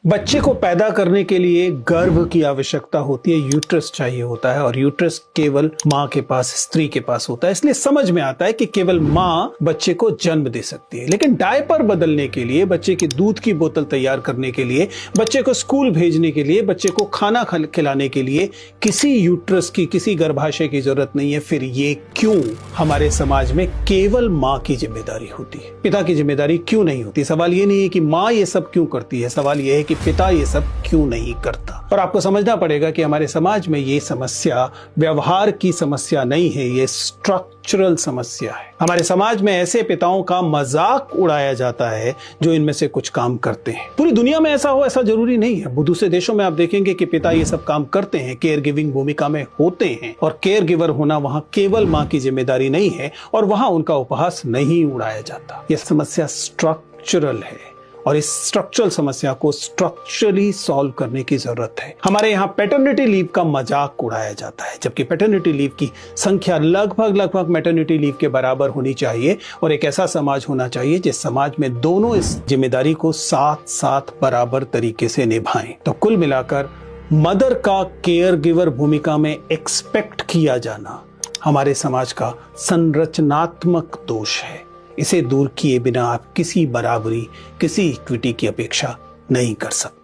बच्चे को पैदा करने के लिए गर्भ की आवश्यकता होती है, यूट्रस चाहिए होता है और यूट्रस केवल माँ के पास, स्त्री के पास होता है। इसलिए समझ में आता है कि केवल माँ बच्चे को जन्म दे सकती है। लेकिन डायपर बदलने के लिए, बच्चे की दूध की बोतल तैयार करने के लिए, बच्चे को स्कूल भेजने के लिए, बच्चे को खाना खिलाने के लिए किसी यूट्रस की, किसी गर्भाशय की जरूरत नहीं है। फिर ये क्यों हमारे समाज में केवल माँ की जिम्मेदारी होती है, पिता की जिम्मेदारी क्यों नहीं होती? सवाल ये नहीं है कि माँ ये सब क्यों करती है, सवाल ये है कि पिता ये सब क्यों नहीं करता। और आपको समझना पड़ेगा कि हमारे समाज में ये समस्या व्यवहार की समस्या नहीं है, ये स्ट्रक्चरल समस्या है। हमारे समाज में ऐसे पिताओं का मजाक उड़ाया जाता है जो इनमें से कुछ काम करते हैं। पूरी दुनिया में ऐसा हो, ऐसा जरूरी नहीं है। दूसरे देशों में आप देखेंगे कि पिता ये सब काम करते हैं, केयर गिविंग भूमिका में होते हैं, और केयर गिवर होना वहां केवल मां की जिम्मेदारी नहीं है और वहां उनका उपहास नहीं उड़ाया जाता। यह समस्या स्ट्रक्चरल है और इस स्ट्रक्चरल समस्या को स्ट्रक्चरली सॉल्व करने की जरूरत है। हमारे यहाँ पैटर्निटी लीव का मजाक उड़ाया जाता है, जबकि पैटर्निटी लीव की संख्या लगभग मैटर्निटी लीव के बराबर होनी चाहिए और एक ऐसा समाज होना चाहिए जिस समाज में दोनों इस जिम्मेदारी को साथ साथ बराबर तरीके से निभाएं। तो कुल मिलाकर मदर का केयर गिवर भूमिका में एक्सपेक्ट किया जाना हमारे समाज का संरचनात्मक दोष है। इसे दूर किए बिना आप किसी बराबरी, किसी इक्विटी की अपेक्षा नहीं कर सकते।